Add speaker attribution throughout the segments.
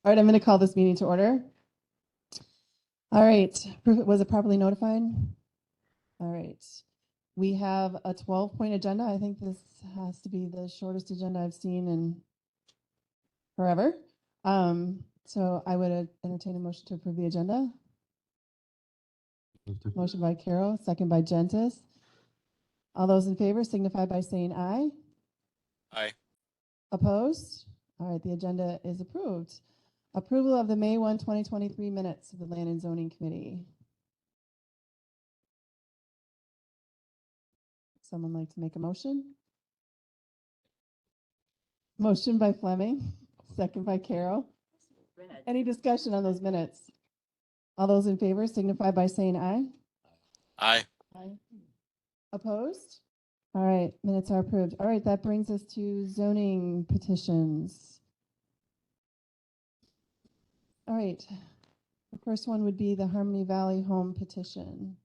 Speaker 1: All right, I'm going to call this meeting to order. All right, was it properly notified? All right. We have a 12-point agenda. I think this has to be the shortest agenda I've seen in forever. So I would entertain a motion to approve the agenda. Motion by Carol, second by Gentis. All those in favor signify by saying aye.
Speaker 2: Aye.
Speaker 1: Opposed? All right, the agenda is approved. Approval of the May 1, 2023 minutes of the Land and Zoning Committee. Someone like to make a motion? Motion by Fleming, second by Carol. Any discussion on those minutes? All those in favor signify by saying aye.
Speaker 2: Aye.
Speaker 1: Aye. Opposed? All right, minutes are approved. All right, that brings us to zoning petitions. All right, the first one would be the Harmony Valley Home petition.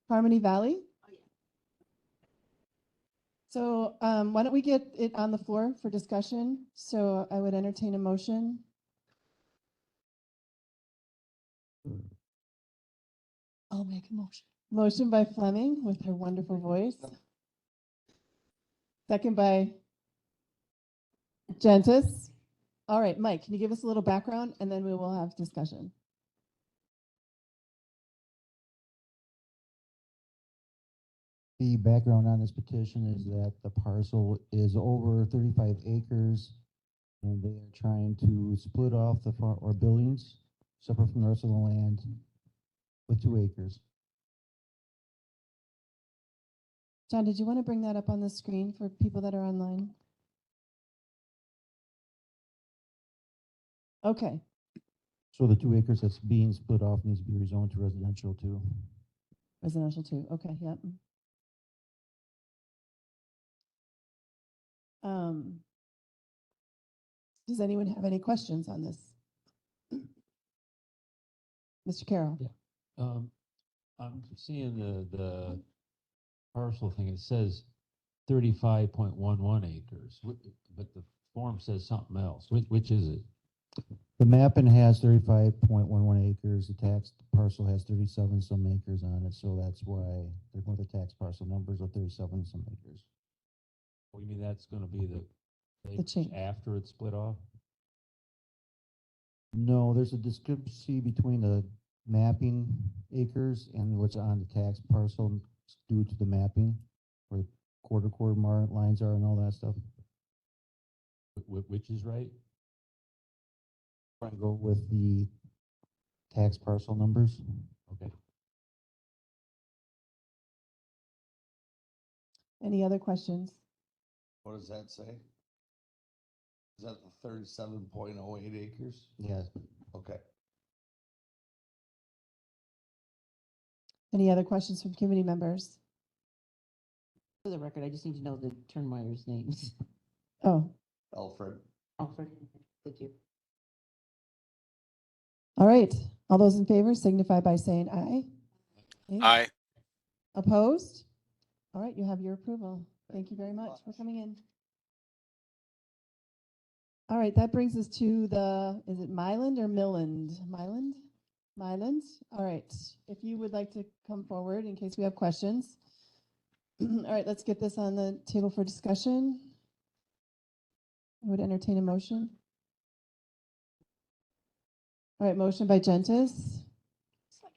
Speaker 1: Harmony Valley? Oh, yeah. So why don't we get it on the floor for discussion? So I would entertain a motion.
Speaker 3: I'll make a motion.
Speaker 1: Motion by Fleming with her wonderful voice. Second by Gentis. All right, Mike, can you give us a little background and then we will have discussion.
Speaker 4: The background on this petition is that the parcel is over 35 acres and they are trying to split off the farm or buildings separate from the rest of the land with 2 acres.
Speaker 1: John, did you want to bring that up on the screen for people that are online? Okay.
Speaker 4: So the 2 acres that's being split off needs to be rezoned to residential too.
Speaker 1: Residential too. Okay, yep. Does anyone have any questions on this? Mr. Carroll?
Speaker 3: Yeah. I'm seeing the parcel thing. It says 35.11 acres, but the form says something else. Which is it?
Speaker 4: The mapping has 35.11 acres. The tax parcel has 37 some acres on it. So that's why they're going with the tax parcel numbers of 37 some acres.
Speaker 3: Well, you mean that's going to be the
Speaker 1: change
Speaker 3: after it's split off?
Speaker 4: No, there's a discrepancy between the mapping acres and what's on the tax parcel due to the mapping, where the quarter lines are and all that stuff.
Speaker 3: Which is right?
Speaker 4: Trying to go with the tax parcel numbers.
Speaker 3: Okay.
Speaker 1: Any other questions?
Speaker 5: What does that say? Is that the 37.08 acres?
Speaker 4: Yeah.
Speaker 5: Okay.
Speaker 1: Any other questions from committee members?
Speaker 6: For the record, I just need to know the Turnmeyer's names.
Speaker 1: Oh,
Speaker 5: Alfred.
Speaker 6: Alfred, thank you.
Speaker 1: all right. All those in favor signify by saying aye. Okay.
Speaker 2: Aye.
Speaker 1: Opposed? All right, you have your approval. Thank you very much for coming in. All right, that brings us to the, is it Myland or Milland? Myland? Myland? All right, if you would like to come forward in case we have questions. All right, let's get this on the table for discussion. I would entertain a motion. All right, motion by Gentis,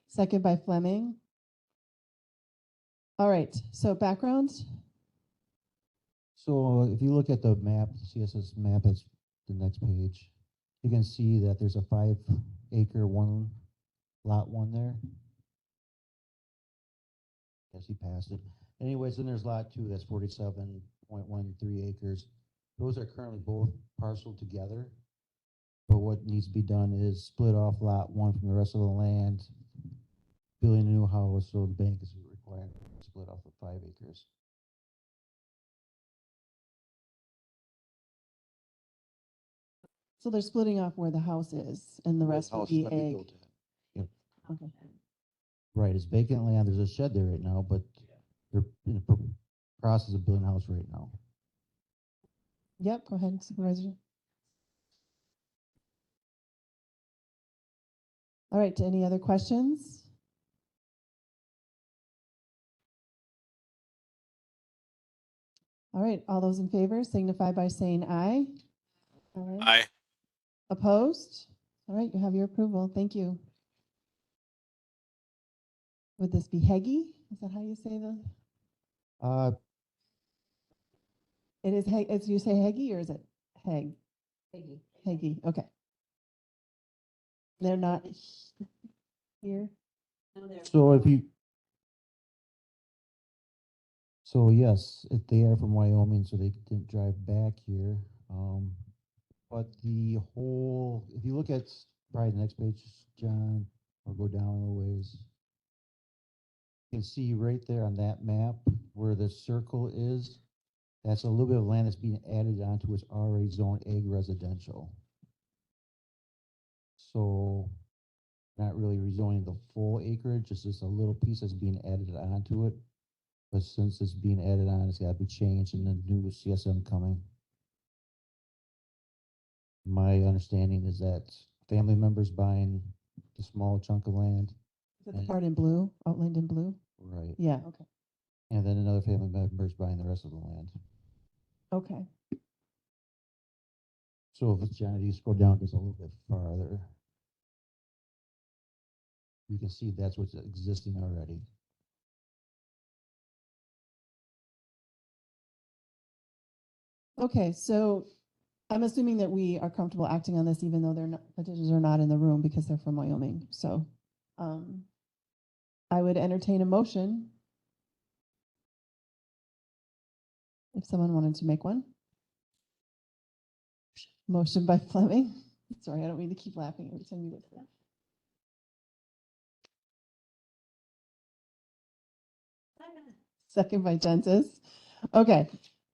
Speaker 1: second by Fleming. All right, so background.
Speaker 4: So if you look at the map, CSS map, it's the next page. You can see that there's a 5 acre lot 1 there. Guess he passed it. Anyways, then there's lot 2 that's 47.13 acres. Those are currently both parceled together. But what needs to be done is split off lot 1 from the rest of the land, building a new house, so the bank is required to split off the 5 acres.
Speaker 1: So they're splitting off where the house is and the rest will be ag.
Speaker 4: Yep.
Speaker 1: Okay.
Speaker 4: Right, it's vacant land. There's a shed there right now, but they're in the process of building a house right now.
Speaker 1: Yep, go ahead, Supervisor. All right, any other questions? All right, all those in favor signify by saying aye. All right.
Speaker 2: Aye.
Speaker 1: Opposed? All right, you have your approval. Thank you. Would this be Heggie? Is that how you say the? It is Heg, as you say Heggie, or is it Heg?
Speaker 6: Peggy.
Speaker 1: Heggie, okay. They're not here?
Speaker 4: So if you, so yes, if they are from Wyoming, so they didn't drive back here. But the whole, if you look at probably the next page, John, or go down a ways. You can see right there on that map where the circle is, that's a little bit of land that's being added onto what's already zoned ag residential. So not really rezoning the full acreage, it's just a little piece that's being added onto it. But since it's being added on, it's gotta be changed and the new CSM coming. My understanding is that family members buying the small chunk of land.
Speaker 1: Is it the part in blue, outlined in blue?
Speaker 4: Right.
Speaker 1: Yeah, okay.
Speaker 4: And then another family member's buying the rest of the land.
Speaker 1: Okay.
Speaker 4: So if it's John, you scroll down just a little bit farther. You can see that's what's existing already.
Speaker 1: Okay, so I'm assuming that we are comfortable acting on this even though they're not, petitioners are not in the room because they're from Wyoming. So I would entertain a motion if someone wanted to make one. Motion by Fleming. Sorry, I don't mean to keep laughing every time you look at that. Second by Gentis. Okay.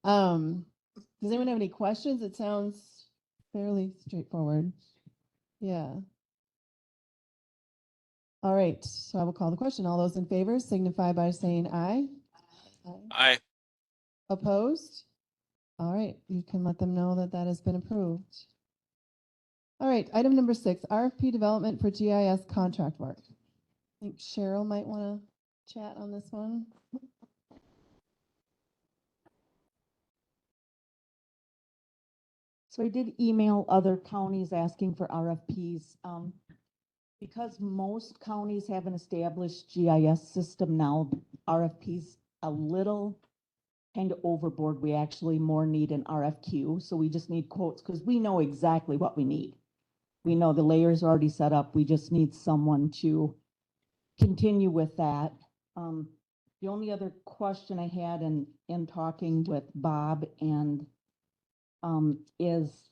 Speaker 1: Does anyone have any questions? It sounds fairly straightforward. Yeah. All right, so I will call the question. All those in favor signify by saying aye.
Speaker 2: Aye.
Speaker 1: Opposed? All right, you can let them know that that has been approved. All right, item number 6, RFP development for GIS contract work. I think Cheryl might want to chat on this one.
Speaker 6: So I did email other counties asking for RFPs. Because most counties have an established GIS system now, RFPs a little kind of overboard. We actually more need an RFQ. So we just need quotes because we know exactly what we need. We know the layers are already set up. We just need someone to continue with that. The only other question I had in talking with Bob and is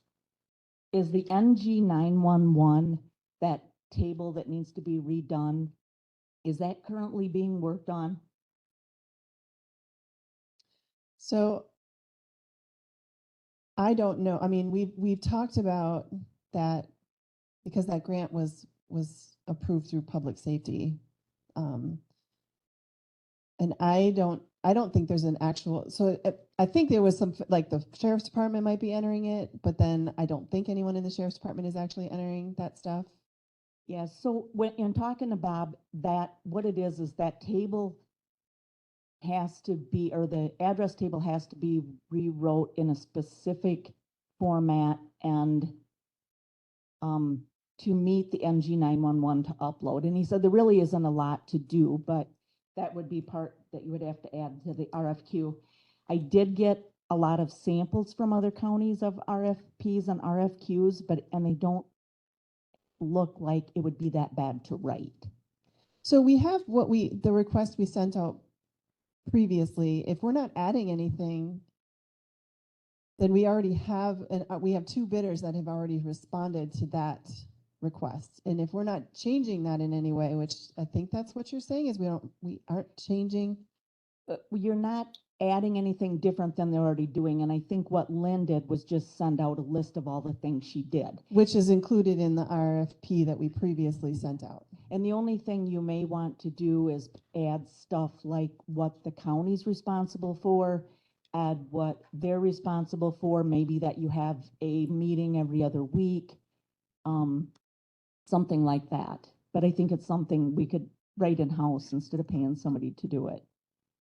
Speaker 6: the NG 911, that table that needs to be redone, is that currently being worked on?
Speaker 1: So I don't know. I mean, we've talked about that because that grant was approved through public safety. And I don't think there's an actual, so I think there was some, like the sheriff's department might be entering it, but then I don't think anyone in the sheriff's department is actually entering that stuff.
Speaker 6: Yeah, so when in talking to Bob, that what it is that table has to be, or the address table has to be rewrote in a specific format and to meet the NG 911 to upload. And he said there really isn't a lot to do, but that would be part that you would have to add to the RFQ. I did get a lot of samples from other counties of RFPs and RFQs, and they don't look like it would be that bad to write.
Speaker 1: So we have the request we sent out previously. If we're not adding anything, then we already have, we have 2 bidders that have already responded to that request. And if we're not changing that in any way, which I think that's what you're saying, is we aren't changing.
Speaker 6: You're not adding anything different than they're already doing. And I think what Lynn did was just send out a list of all the things she did.
Speaker 1: Which is included in the RFP that we previously sent out.
Speaker 6: And the only thing you may want to do is add stuff like what the county's responsible for, add what they're responsible for, maybe that you have a meeting every other week, something like that. But I think it's something we could write in-house instead of paying somebody to do it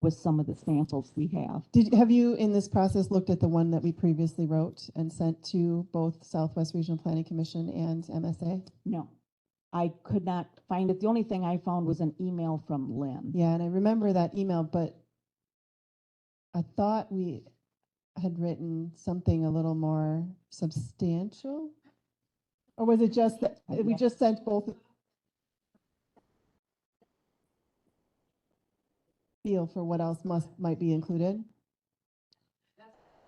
Speaker 6: with some of the samples we have.
Speaker 1: Have you in this process looked at the one that we previously wrote and sent to both Southwest Regional Planning Commission and MSA?
Speaker 6: No, I could not find it. The only thing I found was an email from Lynn.
Speaker 1: Yeah, and I remember that email, but I thought we had written something a little more substantial? Or was it just that we just sent both? Feel for what else might be included?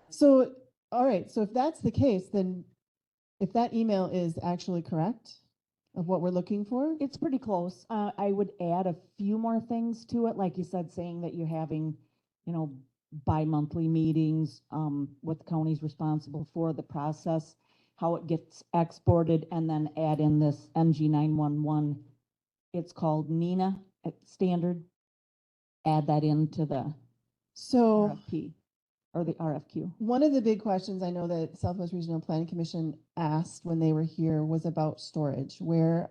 Speaker 1: So, all right, so if that's the case, then if that email is actually correct of what we're looking for,
Speaker 6: It's pretty close. I would add a few more things to it, like you said, saying that you're having, bi-monthly meetings, what the county's responsible for, the process, how it gets exported, and then add in this MG 911. It's called NINA standard. Add that into the
Speaker 1: so
Speaker 6: RFP or the RFQ.
Speaker 1: one of the big questions I know that Southwest Regional Planning Commission asked when they were here was about storage. Where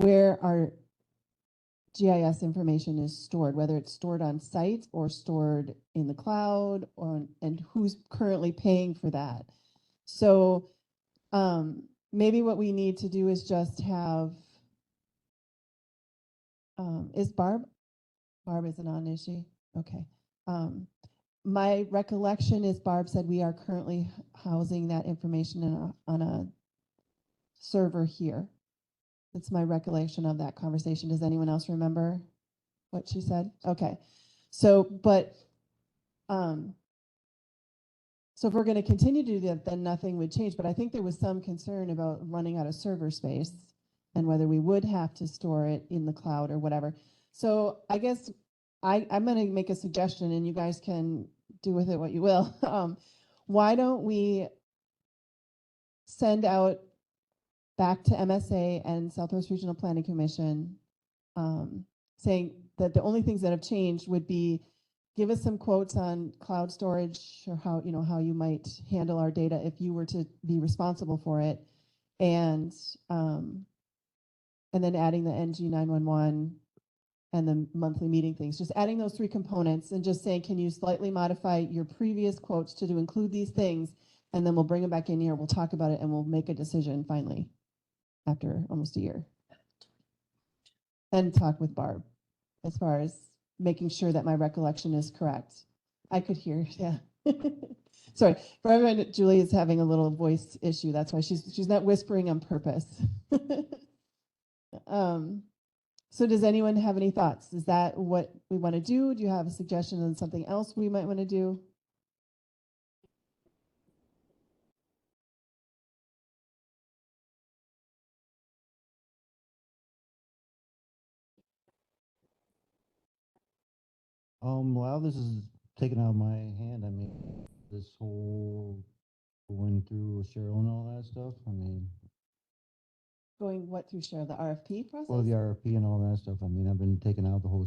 Speaker 1: our GIS information is stored, whether it's stored on site or stored in the cloud, and who's currently paying for that. So maybe what we need to do is just have, is Barb isn't on, is she? Okay. My recollection is Barb said we are currently housing that information on a server here. That's my recollection of that conversation. Does anyone else remember what she said? Okay. So, so if we're going to continue to do that, then nothing would change. But I think there was some concern about running out of server space and whether we would have to store it in the cloud or whatever. So I guess I'm going to make a suggestion, and you guys can do with it what you will. Why don't we send out back to MSA and Southwest Regional Planning Commission saying that the only things that have changed would be give us some quotes on cloud storage or how you might handle our data if you were to be responsible for it, and then adding the NG 911 and the monthly meeting things, just adding those three components and just saying, can you slightly modify your previous quotes to include these things? And then we'll bring them back in here. We'll talk about it and we'll make a decision finally after almost a year. And talk with Barb as far as making sure that my recollection is correct. I could hear, yeah. Sorry, for everyone, Julie is having a little voice issue. That's why she's not whispering on purpose. So does anyone have any thoughts? Is that what we want to do? Do you have a suggestion on something else we might want to do?
Speaker 4: Well, this is taken out of my hand. I mean, this whole going through Cheryl and all that stuff. I mean,
Speaker 1: Going what through Cheryl, the RFP process?
Speaker 4: well, the RFP and all that stuff. I mean, I've been taking out the whole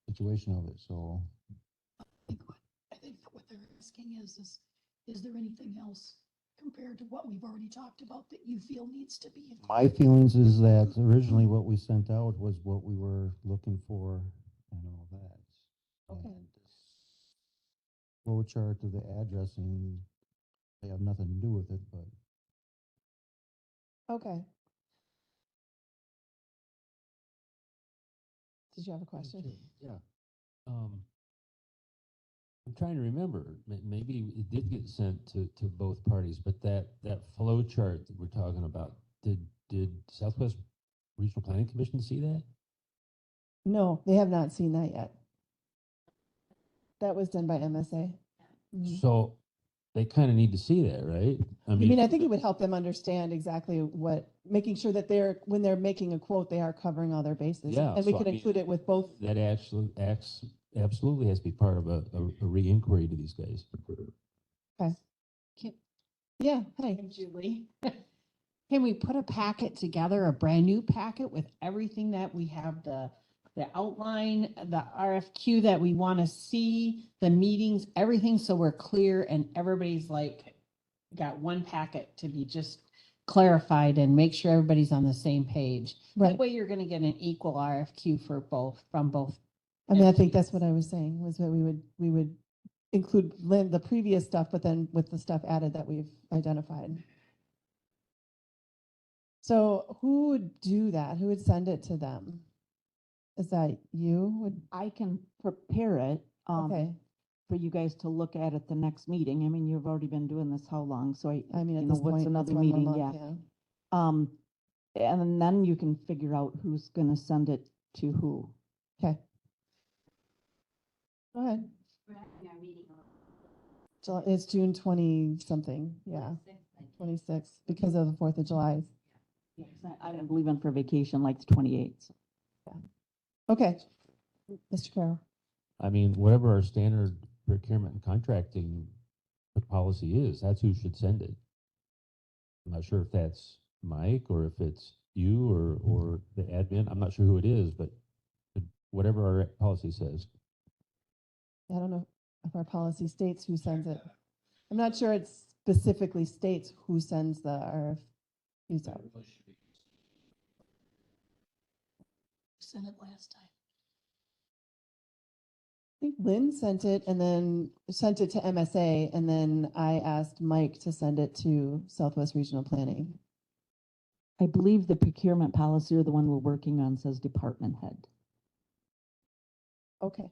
Speaker 4: situation of it, so.
Speaker 7: I think what they're asking is there anything else compared to what we've already talked about that you feel needs to be included?
Speaker 4: My feelings is that originally what we sent out was what we were looking for and all that.
Speaker 1: Okay.
Speaker 4: And this flow chart of the addressing, they have nothing to do with it, but.
Speaker 1: Okay. Did you have a question?
Speaker 3: Yeah. I'm trying to remember, maybe it did get sent to both parties, but that flow chart that we're talking about, did Southwest Regional Planning Commission see that?
Speaker 1: No, they have not seen that yet. That was done by MSA. Mhm.
Speaker 3: So they kind of need to see that, right?
Speaker 1: I mean, I think it would help them understand exactly making sure that when they're making a quote, they are covering all their bases.
Speaker 3: Yeah,
Speaker 1: And we
Speaker 3: so
Speaker 1: could
Speaker 3: I mean,
Speaker 1: include it with both.
Speaker 3: that actually acts absolutely has to be part of a re-inquiry to these guys.
Speaker 1: Yeah, hi.
Speaker 8: I'm Julie. Can we put a packet together, a brand new packet with everything that we have, the outline, the RFQ that we want to see, the meetings, everything, so we're clear and everybody's like, got one packet to be just clarified and make sure everybody's on the same page.
Speaker 1: Right.
Speaker 8: That way you're going to get an equal RFQ for both, from both.
Speaker 1: I mean, I think that's what I was saying, was that we would include the previous stuff, but then with the stuff added that we've identified. So who would do that? Who would send it to them? Is that you? Would,
Speaker 6: I can prepare it,
Speaker 1: okay.
Speaker 6: for you guys to look at the next meeting. I mean, you've already been doing this how long? So
Speaker 1: I mean,
Speaker 6: you
Speaker 1: at
Speaker 6: know,
Speaker 1: this
Speaker 6: what's
Speaker 1: point,
Speaker 6: another
Speaker 1: it's 1 more
Speaker 6: meeting?
Speaker 1: month,
Speaker 6: Yeah. And then you can figure out who's gonna send it to who.
Speaker 1: Okay. Go ahead. It's June 20 something. Yeah. 26 because of the 4th of July.
Speaker 6: I'm leaving for vacation like the 28th.
Speaker 1: Okay. Mr. Carroll.
Speaker 3: I mean, whatever our standard procurement and contracting policy is, that's who should send it. I'm not sure if that's Mike or if it's you or the admin. I'm not sure who it is, but whatever our policy says.
Speaker 1: I don't know if our policy states who sends it. I'm not sure it specifically states who sends the RFQs out.
Speaker 7: Sent it last time.
Speaker 1: I think Lynn sent it and then sent it to MSA, and then I asked Mike to send it to Southwest Regional Planning.
Speaker 6: I believe the procurement policy, or the one we're working on, says department head.
Speaker 1: Okay.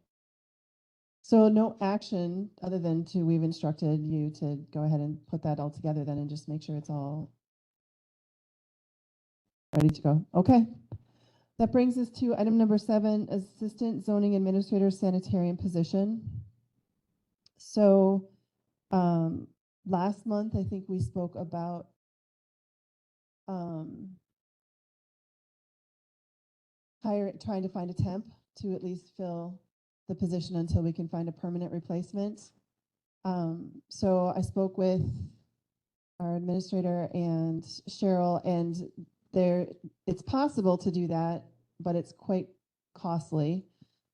Speaker 1: So no action other than we've instructed you to go ahead and put that all together then and just make sure it's all ready to go. Okay. That brings us to item number 7, Assistant Zoning Administrator Sanitarian position. So last month, I think we spoke about trying to find a temp to at least fill the position until we can find a permanent replacement. So I spoke with our administrator and Cheryl, and it's possible to do that, but it's quite costly.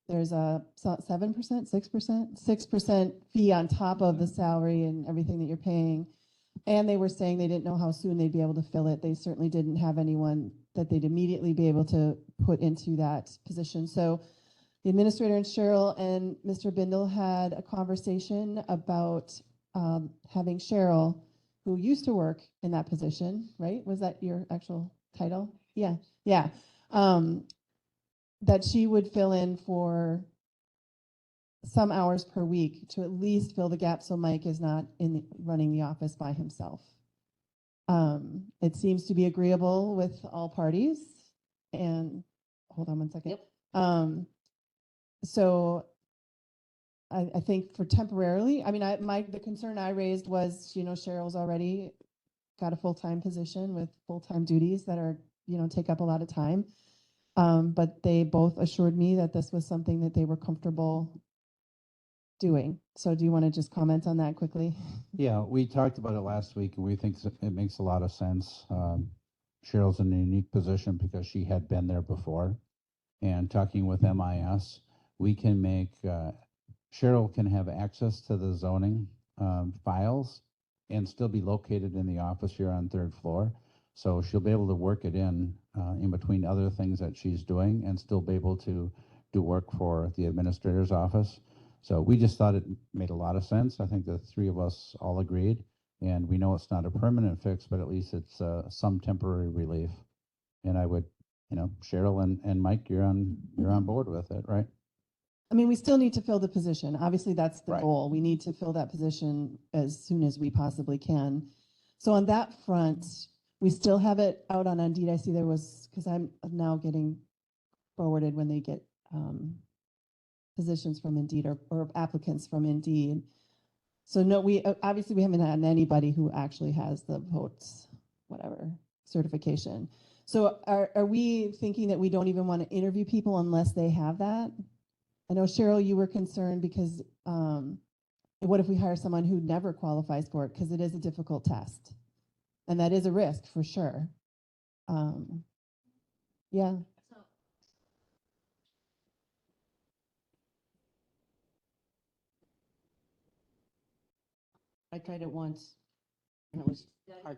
Speaker 1: There's a 7%, 6% fee on top of the salary and everything that you're paying. And they were saying they didn't know how soon they'd be able to fill it. They certainly didn't have anyone that they'd immediately be able to put into that position. So the administrator and Cheryl and Mr. Bindle had a conversation about having Cheryl, who used to work in that position, right? Was that your actual title? Yeah, yeah. That she would fill in for some hours per week to at least fill the gap so Mike is not running the office by himself. It seems to be agreeable with all parties. And hold on one second.
Speaker 8: Yep.
Speaker 1: So I think for temporarily, I mean, the concern I raised was, Cheryl's already got a full-time position with full-time duties that are, take up a lot of time. But they both assured me that this was something that they were comfortable doing. So do you want to just comment on that quickly?
Speaker 9: Yeah, we talked about it last week, and we think it makes a lot of sense. Cheryl's in a unique position because she had been there before. And talking with MIS, we can make, Cheryl can have access to the zoning files and still be located in the office here on 3rd floor. So she'll be able to work it in between other things that she's doing and still be able to do work for the administrator's office. So we just thought it made a lot of sense. I think the 3 of us all agreed, and we know it's not a permanent fix, but at least it's some temporary relief. And I would, Cheryl and Mike, you're on board with it, right?
Speaker 1: I mean, we still need to fill the position. Obviously, that's the
Speaker 9: Right.
Speaker 1: goal. We need to fill that position as soon as we possibly can. So on that front, we still have it out on Indeed. I see there was, because I'm now getting forwarded when they get positions from Indeed or applicants from Indeed. So no, we obviously we haven't had anybody who actually has the votes, whatever, certification. So are we thinking that we don't even want to interview people unless they have that? I know Cheryl, you were concerned because, what if we hire someone who never qualifies for it? Because it is a difficult test. And that is a risk for sure. Yeah.
Speaker 8: I tried it once and it was hard.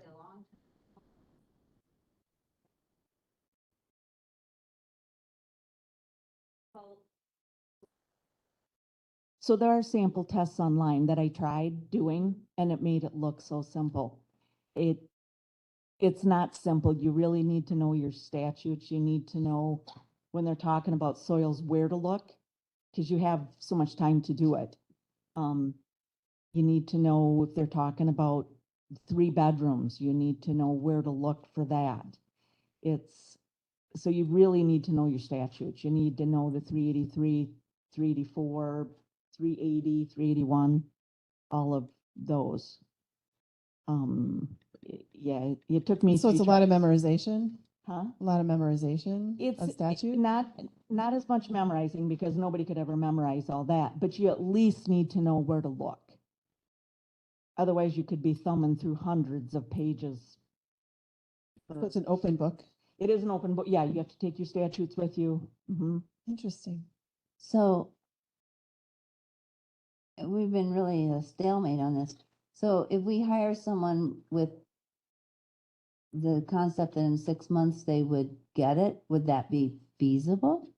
Speaker 6: So there are sample tests online that I tried doing, and it made it look so simple. It's not simple. You really need to know your statutes. You need to know when they're talking about soils, where to look, because you have so much time to do it. You need to know if they're talking about 3 bedrooms, you need to know where to look for that. So you really need to know your statutes. You need to know the 383, 384, 380, 381, all of those. Yeah, it took me.
Speaker 1: So it's a
Speaker 6: 3
Speaker 1: lot of
Speaker 6: tries.
Speaker 1: memorization,
Speaker 6: Huh?
Speaker 1: a lot of memorization of
Speaker 6: It's
Speaker 1: statute.
Speaker 6: not as much memorizing because nobody could ever memorize all that, but you at least need to know where to look. Otherwise, you could be thumbing through hundreds of pages.
Speaker 1: So it's an open book.
Speaker 6: It is an open book. Yeah, you have to take your statutes with you. Mhm.
Speaker 1: Interesting.
Speaker 10: So we've been really a stalemate on this. So if we hire someone with the concept that in 6 months they would get it, would that be feasible?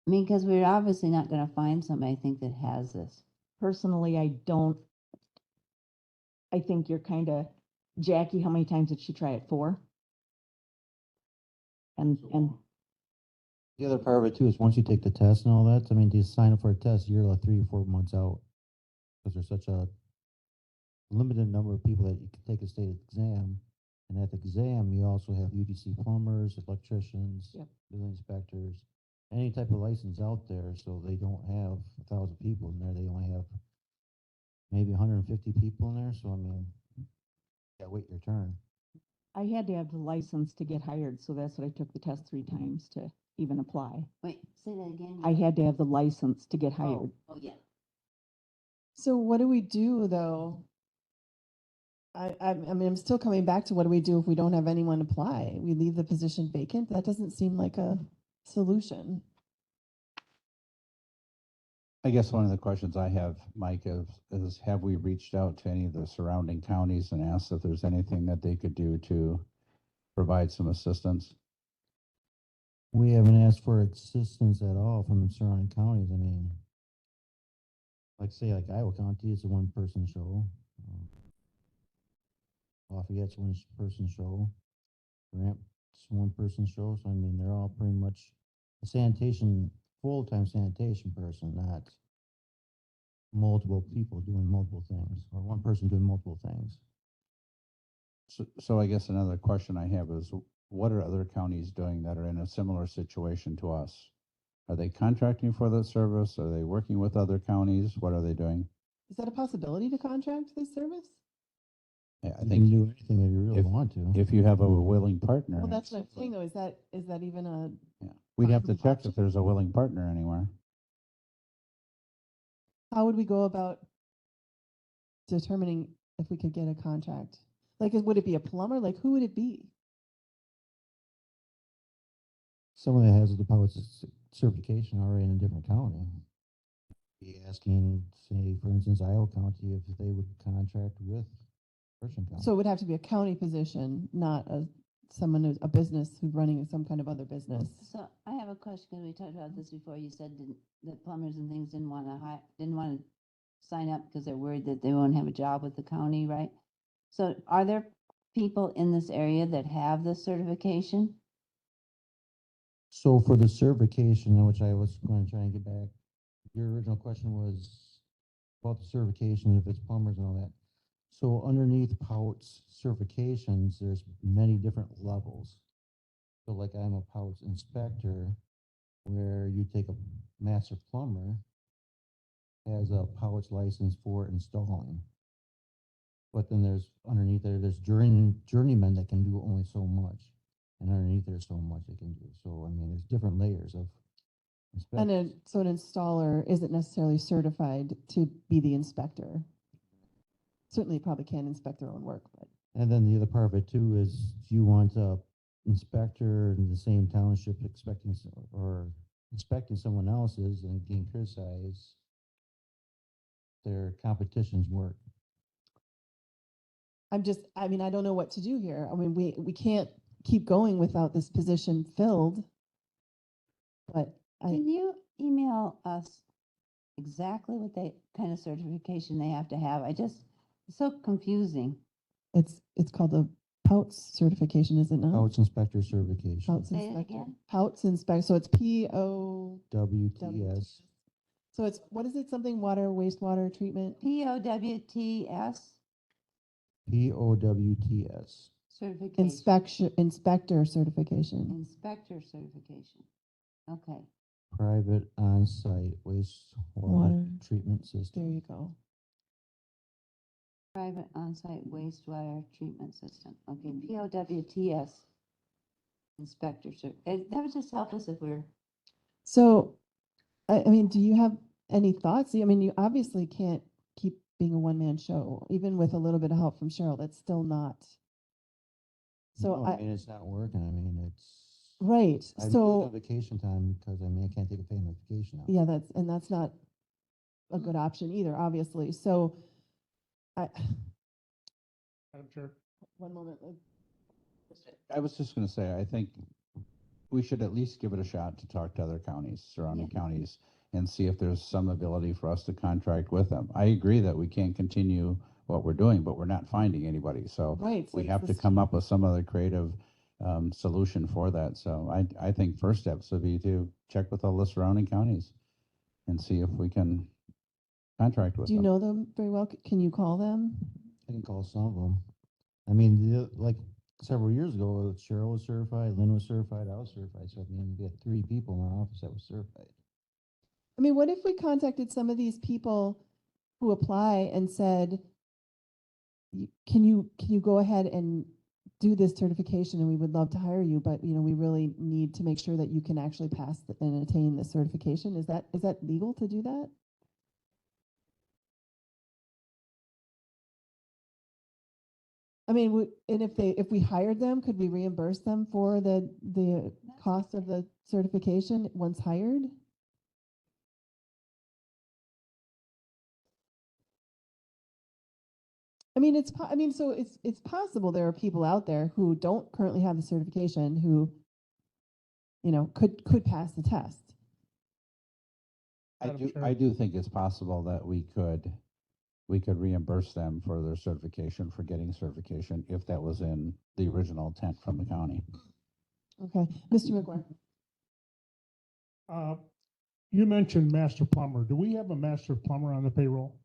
Speaker 10: I mean, because we're obviously not going to find somebody, I think, that has this.
Speaker 6: Personally, I think you're kind of, Jackie, how many times did she try it? 4? And
Speaker 4: The other part of it too is once you take the test and all that, I mean, to sign up for a test, you're like 3 or 4 months out. Because there's such a limited number of people that you can take a state exam. And at the exam, you also have UDC plumbers, electricians,
Speaker 6: Yep.
Speaker 4: building inspectors, any type of license out there. So they don't have 1,000 people in there. They only have maybe 150 people in there. So I mean, you gotta wait your turn.
Speaker 6: I had to have the license to get hired, so that's what I took the test 3 times to even apply.
Speaker 10: Wait, say that again.
Speaker 6: I had to have the license to get
Speaker 10: Oh,
Speaker 6: hired.
Speaker 10: oh, yeah.
Speaker 1: So what do we do though? I mean, I'm still coming back to what do we do if we don't have anyone apply? We leave the position vacant? That doesn't seem like a solution.
Speaker 9: I guess one of the questions I have, Mike, is have we reached out to any of the surrounding counties and asked if there's anything that they could do to provide some assistance?
Speaker 4: We haven't asked for assistance at all from the surrounding counties. I mean, like Iowa County is a 1-person show. Lafayette's 1-person show. Ramp's 1-person show. So I mean, they're all pretty much a full-time sanitation person, not multiple people doing multiple things, or 1 person doing multiple things.
Speaker 9: So I guess another question I have is, what are other counties doing that are in a similar situation to us? Are they contracting for the service? Are they working with other counties? What are they doing?
Speaker 1: Is that a possibility to contract this service?
Speaker 9: I
Speaker 4: You
Speaker 9: think
Speaker 4: can do anything if you really
Speaker 9: if-
Speaker 4: want to.
Speaker 9: if you have a willing partner.
Speaker 1: Well, that's what I'm saying though. Is that even a,
Speaker 9: Yeah. We'd have to
Speaker 1: viable
Speaker 9: check
Speaker 1: option?
Speaker 9: if there's a willing partner anywhere.
Speaker 1: how would we go about determining if we could get a contract? Like, would it be a plumber? Like, who would it be?
Speaker 4: Someone that has a deposit certification already in a different county. Be asking, say, for instance, Iowa County, if they would contract with Richland County.
Speaker 1: So it would have to be a county position, not someone who's a business who's running some kind of other business.
Speaker 10: So I have a question, because we talked about this before. You said that plumbers and things didn't want to sign up because they're worried that they won't have a job with the county, right? So are there people in this area that have this certification?
Speaker 4: So for the certification, which I was going to try and get back, your original question was about the certification, if it's plumbers and all that. So underneath POUTS certifications, there's many different levels. So like I'm a POUTS inspector, where you take a master plumber, has a POUTS license for installing. But then there's underneath there's journeymen that can do only so much. And underneath there's so much they can do. So I mean, there's different layers of
Speaker 1: And so an installer isn't necessarily certified to be the inspector. Certainly probably can inspect their own work, but.
Speaker 4: And then the other part of it too is, do you want a inspector in the same township or inspecting someone else's and getting criticized their competition's work?
Speaker 1: I mean, I don't know what to do here. I mean, we can't keep going without this position filled. But
Speaker 10: Can you email us exactly what kind of certification they have to have? It's so confusing.
Speaker 1: it's called a POUTS certification, is it not?
Speaker 4: Couch inspector certification,
Speaker 1: POUTS
Speaker 10: Say it
Speaker 1: inspector.
Speaker 10: again?
Speaker 1: POUTS inspector, so it's PO.
Speaker 4: WTS.
Speaker 1: So it's, what is it, something water, wastewater treatment?
Speaker 10: POWTS
Speaker 4: POWTS.
Speaker 10: certification.
Speaker 1: Inspector certification.
Speaker 10: Inspector certification. Okay.
Speaker 4: Private on-site wastewater
Speaker 1: Water.
Speaker 4: treatment
Speaker 1: There
Speaker 4: system.
Speaker 1: you go.
Speaker 10: Private on-site wastewater treatment system. Okay, POWTS. Inspector, that would just help us if we're,
Speaker 1: So, I mean, do you have any thoughts? I mean, you obviously can't keep being a one-man show, even with a little bit of help from Cheryl. That's still not. So
Speaker 4: No, I mean, it's not working. I mean, it's.
Speaker 1: right.
Speaker 4: I'm
Speaker 1: So
Speaker 4: losing vacation time because I mean, I can't take a family vacation out.
Speaker 1: yeah, that's not a good option either, obviously. So I,
Speaker 11: Madam Chair.
Speaker 1: one moment.
Speaker 9: I was just gonna say, I think we should at least give it a shot to talk to other counties, surrounding counties, and see if there's some ability for us to contract with them. I agree that we can't continue what we're doing, but we're not finding anybody, so
Speaker 1: Right. So
Speaker 9: we
Speaker 1: it's
Speaker 9: have to
Speaker 1: this-
Speaker 9: come up with some other creative solution for that. So I think first steps would be to check with all the surrounding counties and see if we can contract with
Speaker 1: Do you
Speaker 9: them.
Speaker 1: know them very well? Can you call them?
Speaker 4: I can call some of them. I mean, like several years ago, Cheryl was certified, Lynn was certified, I was certified. So I mean, we had 3 people in our office that was certified.
Speaker 1: I mean, what if we contacted some of these people who apply and said, can you go ahead and do this certification, and we would love to hire you, but we really need to make sure that you can actually pass and attain the certification. Is that legal to do that? I mean, and if we hired them, could we reimburse them for the cost of the certification once hired? I mean, so it's possible there are people out there who don't currently have the certification who, could pass the test.
Speaker 11: Madam Chair.
Speaker 9: I do think it's possible that we could reimburse them for their certification, for getting certification, if that was in the original intent from the county.
Speaker 1: Okay, Mr. McGuire.
Speaker 11: You mentioned master plumber. Do we have a master plumber on the payroll?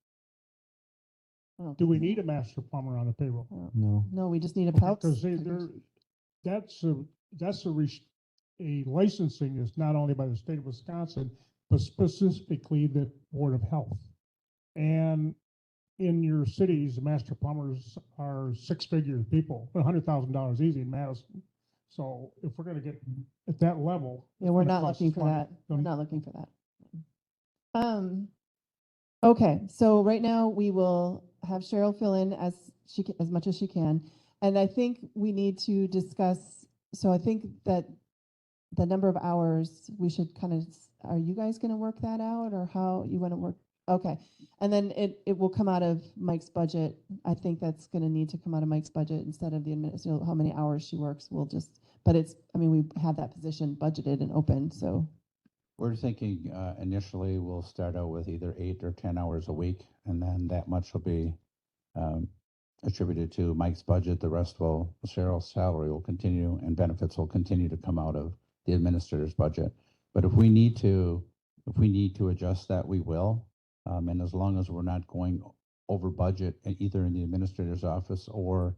Speaker 1: I don't
Speaker 11: Do
Speaker 1: think
Speaker 11: we
Speaker 1: so.
Speaker 11: need a master plumber on the payroll?
Speaker 4: No.
Speaker 1: No, we just need a POUTS.
Speaker 11: Because
Speaker 1: certification.
Speaker 11: that's a licensing is not only by the state of Wisconsin, but specifically the Board of Health. And in your cities, the master plumbers are 6-figure people, $100,000 easy in Madison. So if we're gonna get at that level.
Speaker 1: Yeah, we're
Speaker 11: it's
Speaker 1: not
Speaker 11: gonna cost
Speaker 1: looking
Speaker 11: us
Speaker 1: for
Speaker 11: money.
Speaker 1: that. We're not looking for that. Okay, so right now we will have Cheryl fill in as much as she can. And I think we need to discuss, so I think that the number of hours we should are you guys going to work that out, or how you want to work? Okay. And then it will come out of Mike's budget. I think that's going to need to come out of Mike's budget instead of the administrator, how many hours she works. But we have that position budgeted and open, so.
Speaker 9: We're thinking initially we'll start out with either 8 or 10 hours a week, and then that much will be attributed to Mike's budget. The rest Cheryl's salary will continue, and benefits will continue to come out of the administrator's budget. But if we need to adjust that, we will. And as long as we're not going over budget, either in the administrator's office or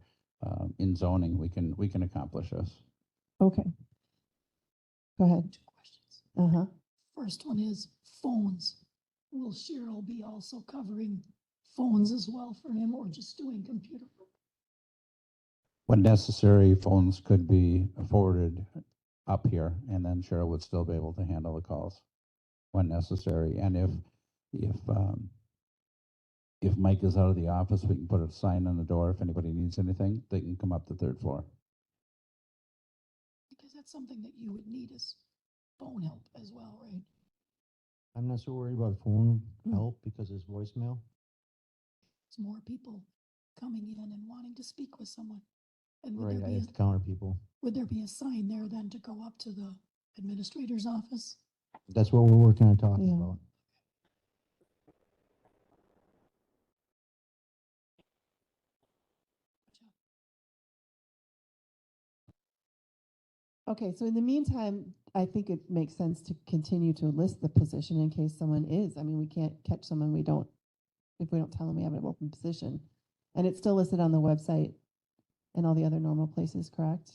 Speaker 9: in zoning, we can accomplish this.
Speaker 1: Okay. Go ahead.
Speaker 7: 2 questions.
Speaker 1: Uh-huh.
Speaker 7: First one is phones. Will Cheryl be also covering phones as well for him, or just doing computer work?
Speaker 9: When necessary, phones could be forwarded up here, and then Cheryl would still be able to handle the calls. when necessary. And if Mike is out of the office, we can put a sign on the door. If anybody needs anything, they can come up the third floor.
Speaker 7: Because that's something that you would need as phone help as well, right?
Speaker 4: I'm not so worried about phone help because it's voicemail.
Speaker 7: It's more people coming in and wanting to speak with someone. And would
Speaker 4: Right,
Speaker 7: there
Speaker 4: I
Speaker 7: be,
Speaker 4: have to counter people.
Speaker 7: would there be a sign there then to go up to the administrator's office?
Speaker 4: That's what we're working on talking
Speaker 1: Yeah.
Speaker 4: about.
Speaker 1: Okay, so in the meantime, I think it makes sense to continue to list the position in case someone is. I mean, we can't catch someone if we don't tell them we have an open position. And it's still listed on the website and all the other normal places, correct?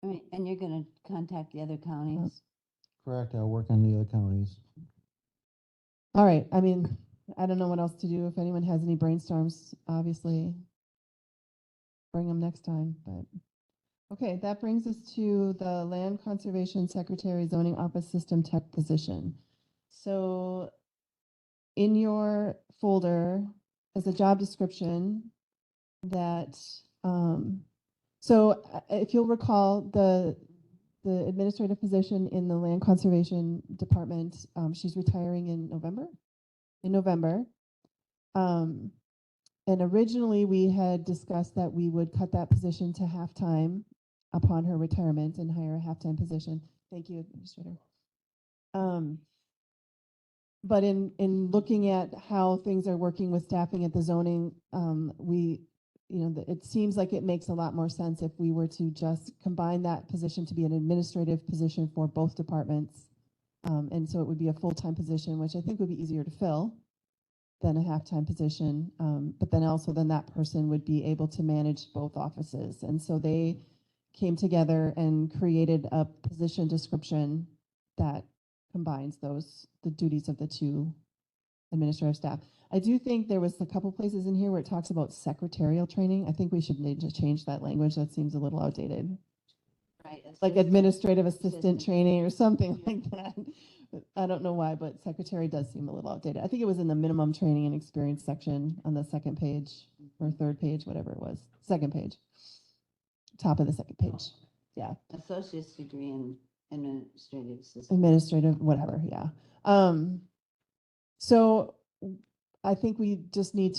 Speaker 10: I mean, and you're gonna contact the other counties?
Speaker 4: Correct, I'll work on the other counties.
Speaker 1: All right, I mean, I don't know what else to do. If anyone has any brainstorms, obviously bring them next time, but. Okay, that brings us to the Land Conservation Secretary Zoning Office System Tech position. So in your folder is a job description that, if you'll recall, the administrative position in the Land Conservation Department, she's retiring in November. And originally we had discussed that we would cut that position to half-time upon her retirement and hire a half-time position. Thank you, Administrator. But in looking at how things are working with staffing at the zoning, it seems like it makes a lot more sense if we were to just combine that position to be an administrative position for both departments. And so it would be a full-time position, which I think would be easier to fill than a half-time position. But then also then that person would be able to manage both offices. And so they came together and created a position description that combines the duties of the two administrative staff. I do think there was a couple places in here where it talks about secretarial training. I think we should need to change that language. That seems a little outdated.
Speaker 10: Right.
Speaker 1: Like administrative assistant training or something like that. I don't know why, but secretary does seem a little outdated. I think it was in the minimum training and experience section on the second page or third page, whatever it was. Second page. Top of the second page. Yeah.
Speaker 10: Associate's degree in administrative assistant.
Speaker 1: Administrative, whatever, yeah. So I think we just need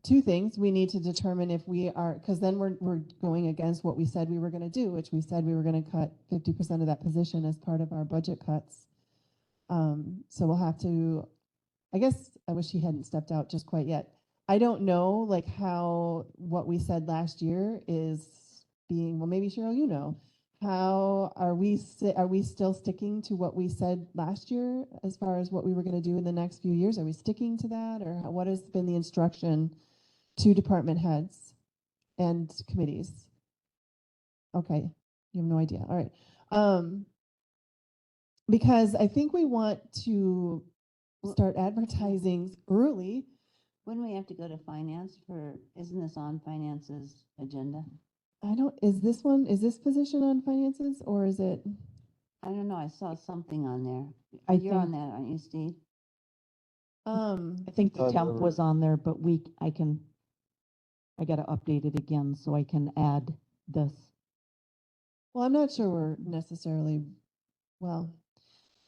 Speaker 1: two things. We need to determine if we are, because then we're going against what we said we were going to do, which we said we were going to cut 50% of that position as part of our budget cuts. So we'll have to, I guess, I wish he hadn't stepped out just quite yet. I don't know like how what we said last year is being, well, maybe Cheryl, you know, how are we still sticking to what we said last year as far as what we were going to do in the next few years? Are we sticking to that, or what has been the instruction to department heads and committees? Okay, you have no idea. All right. Because I think we want to start advertising early.
Speaker 10: Wouldn't we have to go to finance isn't this on finance's agenda?
Speaker 1: Is this position on finances or is it?
Speaker 10: I don't know, I saw something on there. You're
Speaker 6: think-
Speaker 10: on that, aren't you, Steve?
Speaker 6: I think the temp was on there, but I gotta update it again so I can add this.
Speaker 1: Well, I'm not sure we're necessarily, well,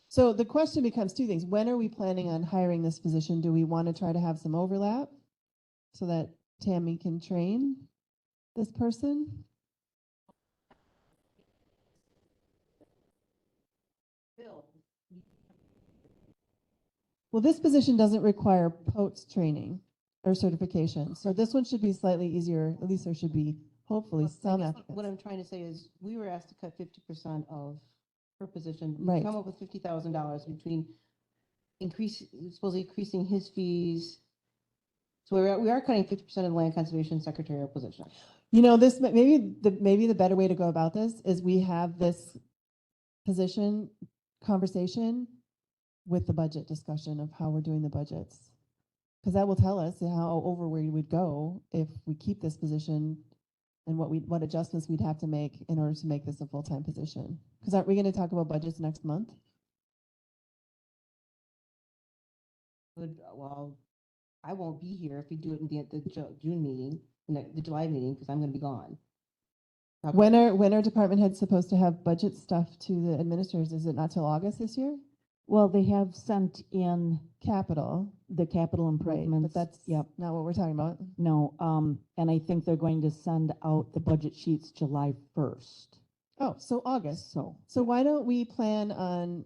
Speaker 1: so the question becomes two things. When are we planning on hiring this position? Do we want to try to have some overlap so that Tammy can train this person? Well, this position doesn't require POTS training or certification. So this one should be slightly easier. At least there should be hopefully some
Speaker 8: What
Speaker 1: applicants.
Speaker 8: I'm trying to say is, we were asked to cut 50% of her position. We
Speaker 1: Right.
Speaker 8: Come up with $50,000 between supposedly increasing his fees. So we are cutting 50% of the land conservation secretarial position.
Speaker 1: You know, this maybe the better way to go about this is we have this position conversation with the budget discussion of how we're doing the budgets. Because that will tell us how over we would go if we keep this position and what adjustments we'd have to make in order to make this a full-time position. Because aren't we going to talk about budgets next month?
Speaker 12: Well, I won't be here if we do it in the June meeting, the July meeting, because I'm gonna be gone.
Speaker 1: When are department heads supposed to have budget stuff to the administrators? Is it not till August this year?
Speaker 6: Well, they have sent in
Speaker 1: Capital,
Speaker 6: the capital
Speaker 1: right,
Speaker 6: improvements.
Speaker 1: but that's
Speaker 6: Yep.
Speaker 1: not what we're talking about.
Speaker 6: No, and I think they're going to send out the budget sheets July 1st.
Speaker 1: Oh, so August.
Speaker 6: So,
Speaker 1: So why don't we plan on,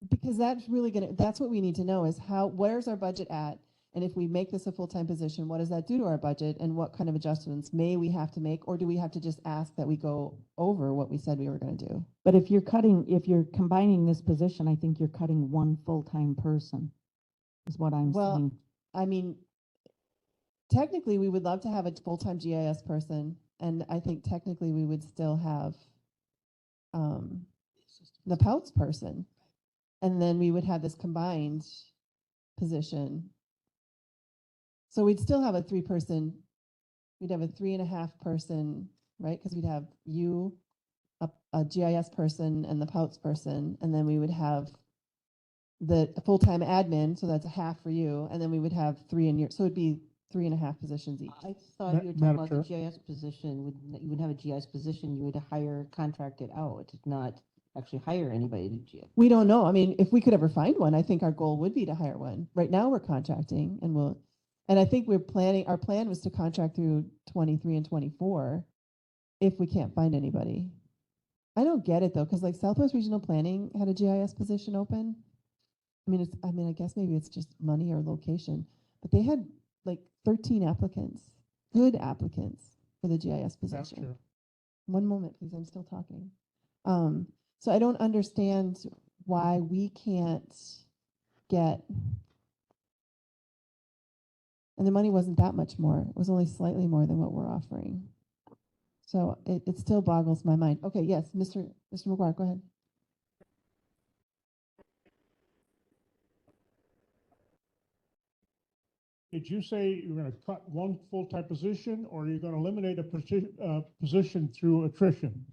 Speaker 1: because that's really that's what we need to know is where's our budget at? And if we make this a full-time position, what does that do to our budget and what kind of adjustments may we have to make? Or do we have to just ask that we go over what we said we were going to do?
Speaker 6: but if you're combining this position, I think you're cutting one full-time person, is what I'm
Speaker 1: Well,
Speaker 6: saying.
Speaker 1: I mean, technically, we would love to have a full-time GIS person, and I think technically we would still have the POUTS person. And then we would have this combined position. So we'd still have a 3-person, we'd have a 3.5 person, right? Because we'd have you, a GIS person and the POUTS person, and then we would have the full-time admin, so that's a half for you, and then we would have 3 in your, so it'd be 3.5 positions each.
Speaker 12: I thought you were talking
Speaker 11: Madam
Speaker 12: about the
Speaker 11: Chair.
Speaker 12: GIS position, you would have a GIS position, you would hire, contract it out, not actually hire anybody to do GIS.
Speaker 1: We don't know. I mean, if we could ever find one, I think our goal would be to hire one. Right now, we're contracting and I think our plan was to contract through 23 and 24 if we can't find anybody. I don't get it though, because like Southwest Regional Planning had a GIS position open. I guess maybe it's just money or location, but they had like 13 applicants, good applicants for the GIS
Speaker 11: That's
Speaker 1: position.
Speaker 11: true.
Speaker 1: One moment, please, I'm still talking. So I don't understand why we can't get, and the money wasn't that much more. It was only slightly more than what we're offering. So it still boggles my mind. Okay, yes, Mr. McGuire, go ahead.
Speaker 11: Did you say you're gonna cut one full-time position, or are you gonna eliminate a position through attrition?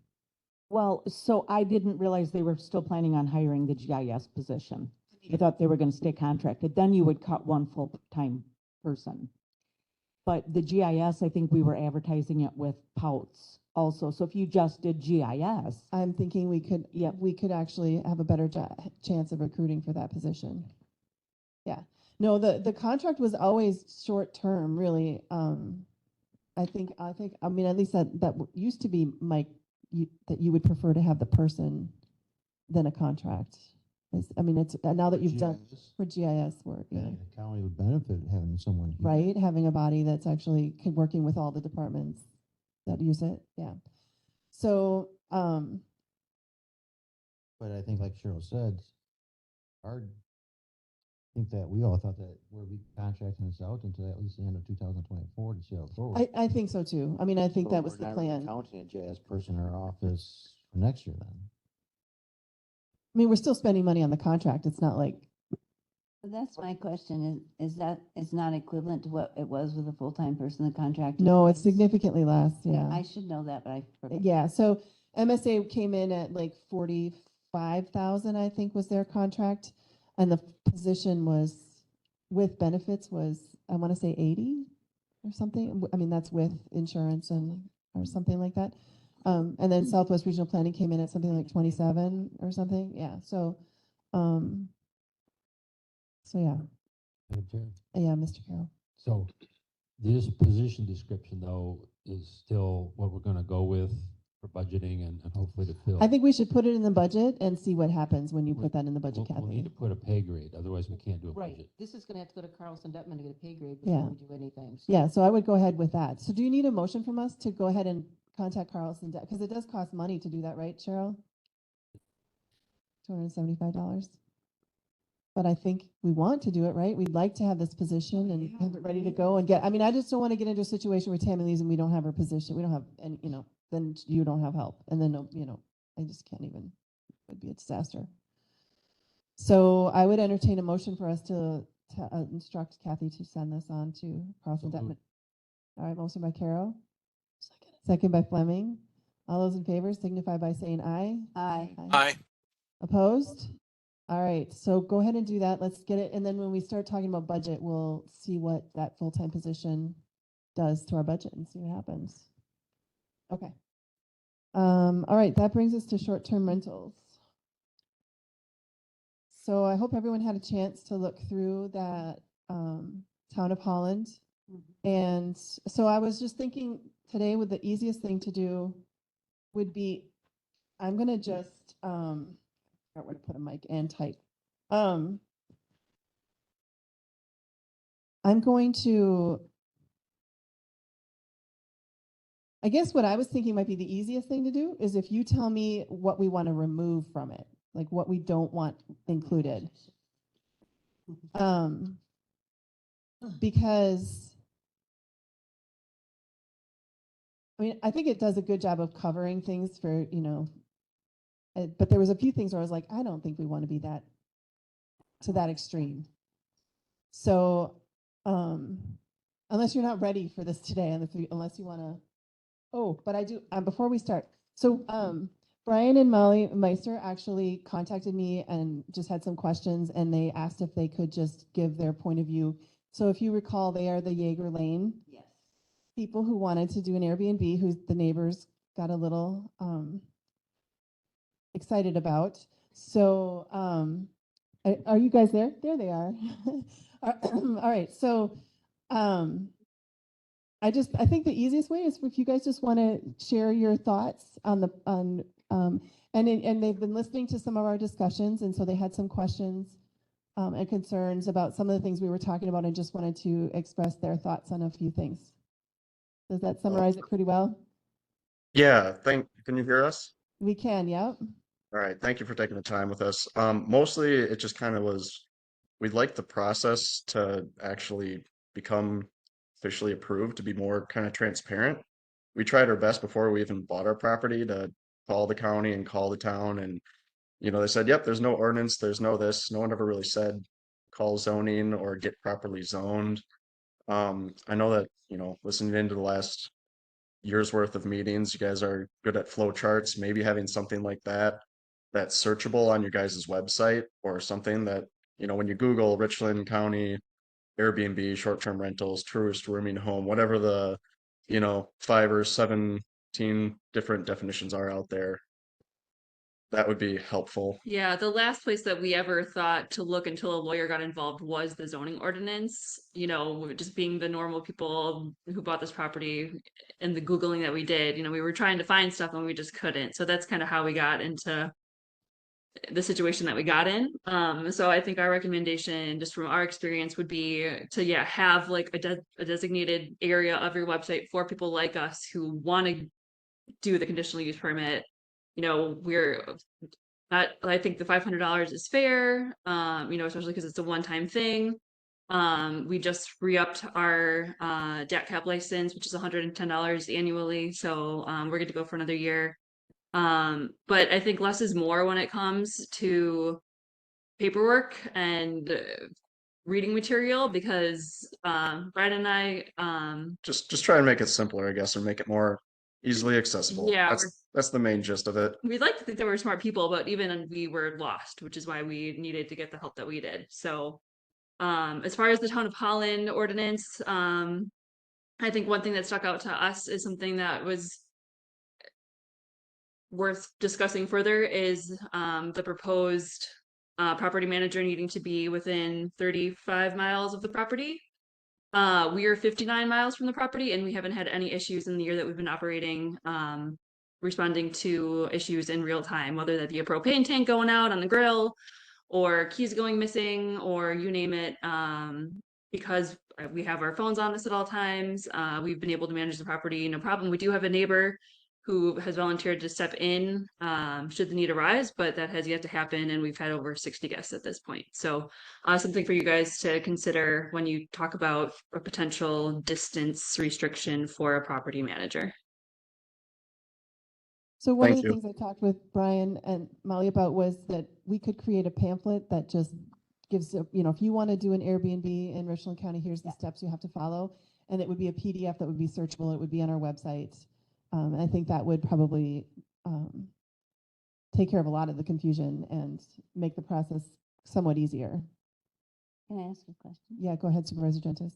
Speaker 6: Well, so I didn't realize they were still planning on hiring the GIS position. I thought they were going to stay contracted. Then you would cut one full-time person. But the GIS, I think we were advertising it with POUTS also. So if you just did GIS,
Speaker 1: I'm thinking we could actually have a better chance of recruiting for that position. Yeah. No, the contract was always short-term, really. I think, at least that used to be, Mike, that you would prefer to have the person than a contract. It's now that you've done for GIS work, yeah.
Speaker 4: The county would benefit having someone here.
Speaker 1: Right, having a body that's actually working with all the departments that use it, yeah. So,
Speaker 4: But I think like Cheryl said, I think that we all thought that we'll be contracting this out until at least the end of 2024 to see how it goes.
Speaker 1: I think so too. I think
Speaker 4: So
Speaker 1: that was
Speaker 4: we're
Speaker 1: the
Speaker 4: not really
Speaker 1: plan.
Speaker 4: counting a JS person in our office for next year then.
Speaker 1: We're still spending money on the contract. It's not like,
Speaker 10: But that's my question, is that, it's not equivalent to what it was with a full-time person, the contract?
Speaker 1: no, it's significantly less, yeah.
Speaker 10: I should know that, but I forgot.
Speaker 1: Yeah, so MSA came in at like 45,000, I think was their contract. And the position was, with benefits was, I want to say 80 or something. That's with insurance or something like that. And then Southwest Regional Planning came in at something like 27 or something. Yeah, so yeah.
Speaker 3: Madam Chair.
Speaker 1: Yeah, Mr. Carroll.
Speaker 3: So this position description though is still what we're gonna go with for budgeting and hopefully to fill.
Speaker 1: I think we should put it in the budget and see what happens when you put that in the budget,
Speaker 3: We'll need
Speaker 1: Kathy.
Speaker 3: to put a pay grade, otherwise we can't do a
Speaker 12: Right,
Speaker 3: budget.
Speaker 12: this is gonna have to go to Carlson Detman to get a pay grade
Speaker 1: Yeah.
Speaker 12: before we do anything. So
Speaker 1: Yeah, so I would go ahead with that. So do you need a motion from us to go ahead and contact Carlson? Because it does cost money to do that, right, Cheryl? $275. But I think we want to do it, right? We'd like to have this position and have it ready to go and get, I just don't want to get into a situation where Tammy leaves and we don't have her position. We don't have, and then you don't have help. And then, I just can't even, it would be a disaster. So I would entertain a motion for us to instruct Kathy to send this on to Carlson
Speaker 3: So
Speaker 1: Detman.
Speaker 3: moved.
Speaker 1: All right, motion by Carol. Second by Fleming. All those in favor signify by saying aye.
Speaker 10: Aye.
Speaker 2: Aye.
Speaker 1: Opposed? All right, so go ahead and do that. Let's get it. And then when we start talking about budget, we'll see what that full-time position does to our budget and see what happens. Okay. All right, that brings us to short-term rentals. So I hope everyone had a chance to look through that Town of Holland. And so I was just thinking today the easiest thing to do would be, I'm gonna just, I forgot where to put a mic and type. I'm going to, I guess what I was thinking might be the easiest thing to do is if you tell me what we want to remove from it, like what we don't want included. Because I mean, I think it does a good job of covering things for, but there was a few things where I was like, I don't think we want to be to that extreme. So, unless you're not ready for this today, unless you want to, but I do, before we start. So, Brian and Molly Meister actually contacted me and just had some questions, and they asked if they could just give their point of view. So if you recall, they are the Jaeger Lane people who wanted to do an Airbnb, who the neighbors got a little excited about. So are you guys there? There they are. All right. So I think the easiest way is if you guys just want to share your thoughts and they've been listening to some of our discussions, and so they had some questions and concerns about some of the things we were talking about, and just wanted to express their thoughts on a few things. Does that summarize it pretty well?
Speaker 13: Yeah, can you hear us?
Speaker 1: We can, yep.
Speaker 13: All right, thank you for taking the time with us. Mostly it just kind of was, we'd like the process to actually become officially approved, to be more kind of transparent. We tried our best before we even bought our property to call the county and call the town, and they said, yep, there's no ordinance, there's no this. No one ever really said call zoning or get properly zoned. I know that, listening into the last year's worth of meetings, you guys are good at flow charts, maybe having something like that's searchable on your guys' website, or something that, when you Google Richland County Airbnb, short-term rentals, tourist rooming home, whatever the, 5 or 17 different definitions are out there, that would be helpful.
Speaker 14: Yeah, the last place that we ever thought to look until a lawyer got involved was the zoning ordinance. Just being the normal people who bought this property and the Googling that we did, we were trying to find stuff and we just couldn't. So that's kind of how we got into the situation that we got in. So I think our recommendation, just from our experience, would be to, have like a designated area of your website for people like us who want to do the conditional use permit. I think the $500 is fair, especially because it's a one-time thing. We just re-upped our DAT cap license, which is $110 annually. So we're good to go for another year. But I think less is more when it comes to paperwork and reading material, because Brad and I
Speaker 13: just try and make it simpler, I guess, or make it more easily accessible.
Speaker 14: Yeah,
Speaker 13: that's the main gist of it.
Speaker 14: we'd like to think there were smart people, but even we were lost, which is why we needed to get the help that we did. So as far as the Town of Holland ordinance, I think one thing that stuck out to us is something that was worth discussing further is the proposed property manager needing to be within 35 miles of the property. We are 59 miles from the property, and we haven't had any issues in the year that we've been operating, responding to issues in real time, whether that be a propane tank going out on the grill or keys going missing, or you name it. Because we have our phones on us at all times, we've been able to manage the property, no problem. We do have a neighbor who has volunteered to step in should the need arise, but that has yet to happen, and we've had over 60 guests at this point. So something for you guys to consider when you talk about a potential distance restriction for a property manager.
Speaker 1: So one of the things I talked with Brian and Molly about was that we could create a pamphlet that just gives, if you want to do an Airbnb in Richland County, here's the steps you have to follow. And it would be a PDF that would be searchable. It would be on our website. And I think that would probably take care of a lot of the confusion and make the process somewhat easier.
Speaker 10: Can I ask a question?
Speaker 1: Yeah, go ahead, Supervisor Gentis.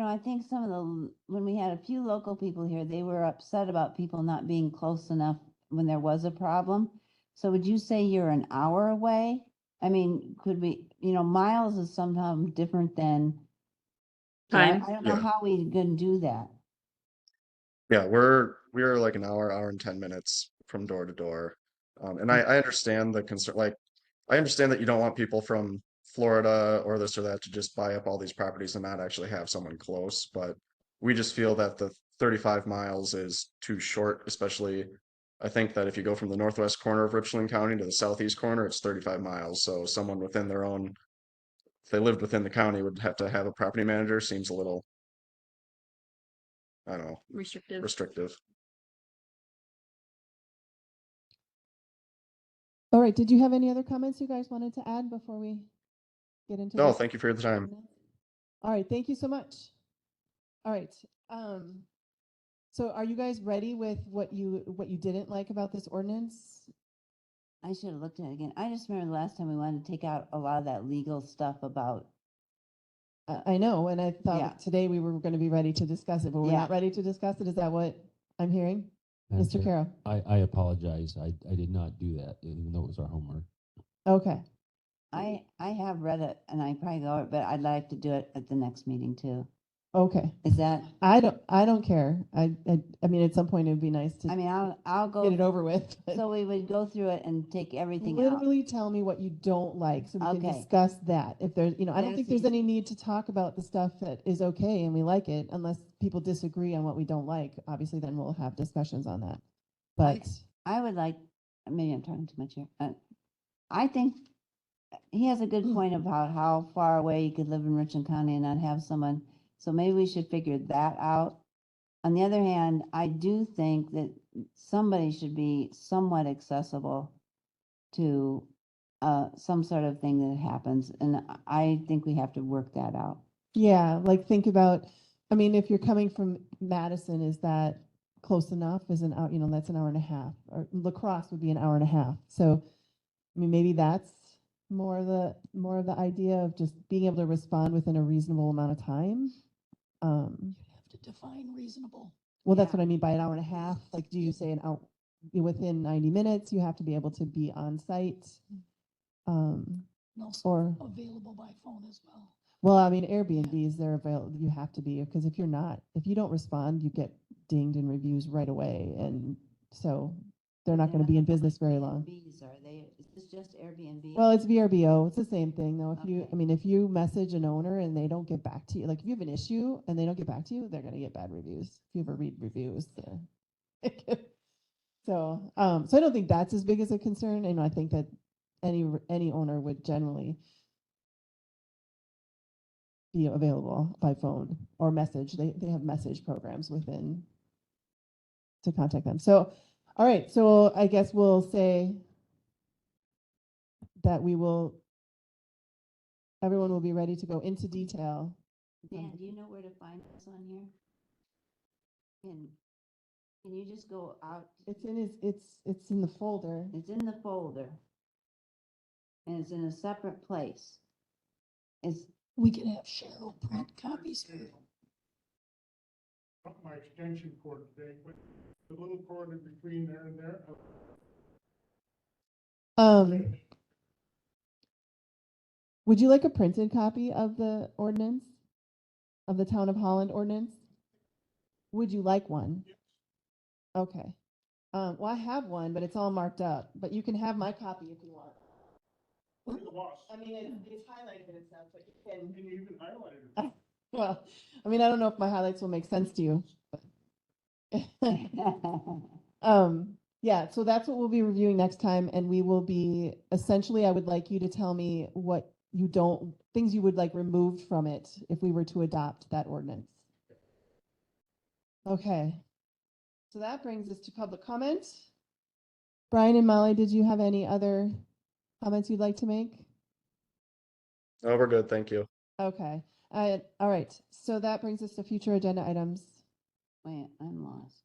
Speaker 10: I think some of when we had a few local people here, they were upset about people not being close enough when there was a problem. So would you say you're an hour away? I mean, could we, miles is sometimes different than. So
Speaker 14: Time.
Speaker 10: I don't know
Speaker 13: Yeah.
Speaker 10: how we can do that.
Speaker 13: Yeah, we're like an hour and 10 minutes from door to door. And I understand the concern, like I understand that you don't want people from Florida or this or that to just buy up all these properties and not actually have someone close, but we just feel that the 35 miles is too short, especially I think that if you go from the northwest corner of Richland County to the southeast corner, it's 35 miles. So someone within their own, if they lived within the county, would have to have a property manager. Seems a little, I don't know,
Speaker 14: Restrictive.
Speaker 13: restrictive.
Speaker 1: All right, did you have any other comments you guys wanted to add before we get into
Speaker 13: No,
Speaker 1: this?
Speaker 13: thank you for your time.
Speaker 1: All right, thank you so much. All right, so are you guys ready with what you didn't like about this ordinance?
Speaker 10: I should have looked at it again. I just remember the last time we wanted to take out a lot of that legal stuff about.
Speaker 1: I know, and I thought
Speaker 10: Yeah.
Speaker 1: today we were going to be ready to discuss it, but we're
Speaker 10: Yeah.
Speaker 1: not ready to discuss it. Is that what I'm hearing?
Speaker 3: Madam
Speaker 1: Mr.
Speaker 3: Chair,
Speaker 1: Carroll?
Speaker 3: I apologize. I did not do that, even though it was our homework.
Speaker 1: Okay.
Speaker 10: I have read it and I probably go, but I'd like to do it at the next meeting too.
Speaker 1: Okay.
Speaker 10: Is that,
Speaker 1: I don't care. I mean, at some point it would be nice to
Speaker 10: I mean, I'll go.
Speaker 1: get it over with. but
Speaker 10: So we would go through it and take everything out.
Speaker 1: literally tell me what you don't like so we can
Speaker 10: Okay.
Speaker 1: discuss that. If there's, I don't
Speaker 10: There's
Speaker 1: think there's
Speaker 10: the-
Speaker 1: any need to talk about the stuff that is okay and we like it unless people disagree on what we don't like. Obviously, then we'll have discussions on that. But
Speaker 10: I would like, maybe I'm talking too much here. I think he has a good point about how far away you could live in Richland County and not have someone. So maybe we should figure that out. On the other hand, I do think that somebody should be somewhat accessible to some sort of thing that happens. And I think we have to work that out.
Speaker 1: yeah, like think about, I mean, if you're coming from Madison, is that close enough? Is an hour, that's an hour and a half. Or La Crosse would be an hour and a half. So, I mean, maybe that's more of the idea of just being able to respond within a reasonable amount of time.
Speaker 7: You have to define reasonable.
Speaker 1: Well, that's
Speaker 10: Yeah.
Speaker 1: what I mean by an hour and a half. Like, do you say an hour, within 90 minutes, you have to be able to be on site?
Speaker 7: And also
Speaker 1: Or,
Speaker 7: available by phone as well.
Speaker 1: well, I mean, Airbnbs, they're available, you have to be, because if you don't respond, you get dinged in reviews right away. And so they're not going to be in business very long.
Speaker 10: Airbnbs, are they, is this just Airbnb?
Speaker 1: Well, it's VRBO. It's the same thing though.
Speaker 10: Okay.
Speaker 1: If you message an owner and they don't get back to you, like if you have an issue and they don't get back to you, they're going to get bad reviews. If you ever read reviews, so I don't think that's as big as a concern. And I think that any owner would generally be available by phone or message. They have message programs within to contact them. So, all right. So I guess we'll say that everyone will be ready to go into detail.
Speaker 10: Dan, do you know where to find this on here? Can you just go out?
Speaker 1: It's in the folder.
Speaker 10: It's in the folder. And it's in a separate place.
Speaker 7: We can have Cheryl print copies.
Speaker 11: My extension cord today, but the little cord in between there and there.
Speaker 1: Would you like a printed copy of the ordinance? Of the Town of Holland ordinance? Would you like one? Okay. Well, I have one, but it's all marked up, but you can have my copy if you want. I mean, it's highlighted and stuff, but you can.
Speaker 11: And you even highlighted it.
Speaker 1: Well, I mean, I don't know if my highlights will make sense to you. Yeah, so that's what we'll be reviewing next time, and we will be, essentially, I would like you to tell me what you don't, things you would like removed from it if we were to adopt that ordinance. Okay. So that brings us to public comment. Brian and Molly, did you have any other comments you'd like to make?
Speaker 13: Oh, we're good. Thank you.
Speaker 1: Okay. All right. So that brings us to future agenda items.
Speaker 10: Wait, I'm lost.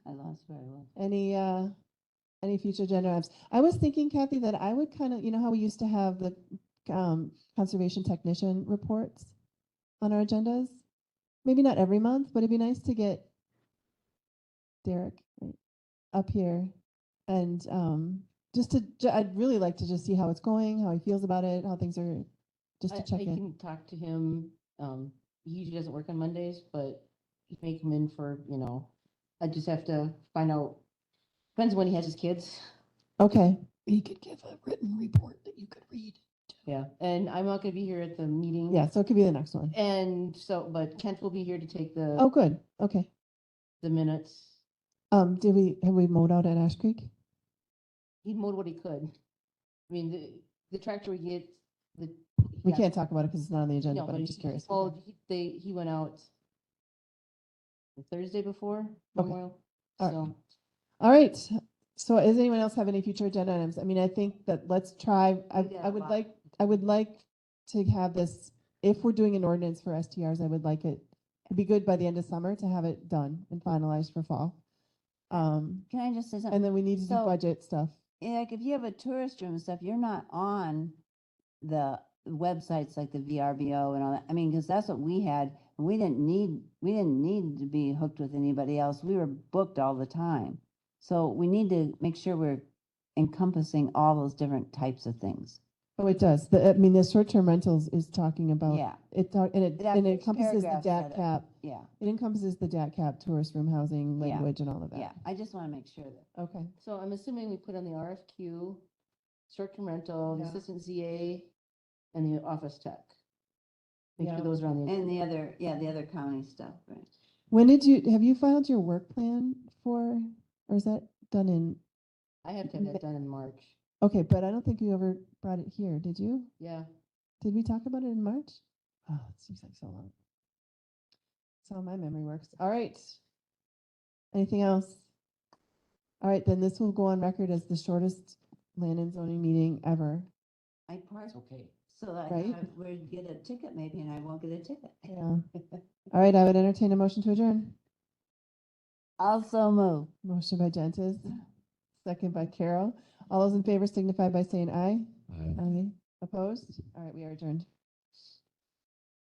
Speaker 10: I lost where I was.
Speaker 1: Any future agenda items? I was thinking, Kathy, that I would kind of, you know how we used to have the conservation technician reports on our agendas? Maybe not every month, but it'd be nice to get Derek up here and I'd really like to just see how it's going, how he feels about it, how things are, just to check
Speaker 12: I
Speaker 1: in.
Speaker 12: can talk to him. He usually doesn't work on Mondays, but he may come in for, I just have to find out, depends when he has his kids.
Speaker 1: Okay,
Speaker 7: He could give a written report that you could read.
Speaker 12: Yeah, and I'm not gonna be here at the meeting.
Speaker 1: yeah, so it could be the next one.
Speaker 12: And so, but Kent will be here to take
Speaker 1: Oh, good, okay.
Speaker 12: the minutes.
Speaker 1: Have we mowed out at Ash Creek?
Speaker 12: He mowed what he could. I mean, the tractor we get,
Speaker 1: We can't talk about it because it's not on the agenda,
Speaker 12: No,
Speaker 1: but I'm
Speaker 12: he-
Speaker 1: just curious.
Speaker 12: Well, he went out the Thursday before
Speaker 1: Okay.
Speaker 12: Memorial,
Speaker 1: All right.
Speaker 12: so.
Speaker 1: All right, so does anyone else have any future agenda items? I mean, I think that let's try, I
Speaker 10: got a
Speaker 1: would
Speaker 10: lot.
Speaker 1: I would like to have this, if we're doing an ordinance for STRs, I would like it, it'd be good by the end of summer to have it done and finalized for fall.
Speaker 10: Can I just say something?
Speaker 1: And then we need to do
Speaker 10: So-
Speaker 1: budget stuff.
Speaker 10: Yeah, like if you have a tourist room and stuff, you're not on the websites like the VRBO and all that. I mean, because that's what we had. We didn't need to be hooked with anybody else. We were booked all the time. So we need to make sure we're encompassing all those different types of things.
Speaker 1: Oh, it does. I mean, the short-term rentals is talking about.
Speaker 10: Yeah.
Speaker 1: And it
Speaker 10: That first
Speaker 1: encompasses the
Speaker 10: paragraph
Speaker 1: DAT
Speaker 10: said it.
Speaker 1: cap.
Speaker 10: Yeah,
Speaker 1: It encompasses the DAT cap, tourist room housing,
Speaker 10: Yeah.
Speaker 1: language and all of that.
Speaker 10: yeah. I just want to make sure that.
Speaker 1: Okay.
Speaker 12: So I'm assuming we put on the RFQ, short-term rental, the
Speaker 1: Yeah.
Speaker 12: assistant ZA, and the office tech. Make
Speaker 1: Yeah.
Speaker 12: sure those are on the.
Speaker 10: And the other county stuff, right?
Speaker 1: When have you filed your work plan or is that done in,
Speaker 12: I have to have that done in March.
Speaker 1: okay, but I don't think you ever brought it here, did you?
Speaker 12: Yeah.
Speaker 1: Did we talk about it in March? Oh, it seems like so long. That's how my memory works. All right. Anything else? All right, then this will go on record as the shortest land and zoning meeting ever.
Speaker 10: I parked,
Speaker 12: Okay.
Speaker 10: so that
Speaker 1: Right.
Speaker 10: I would get a ticket maybe and I won't get a ticket.
Speaker 1: Yeah. All right, I would entertain a motion to adjourn.
Speaker 10: Also move.
Speaker 1: Motion by Gentis, second by Carol. All those in favor signify by saying aye.
Speaker 3: I
Speaker 1: Aye. Opposed? All right, we are adjourned.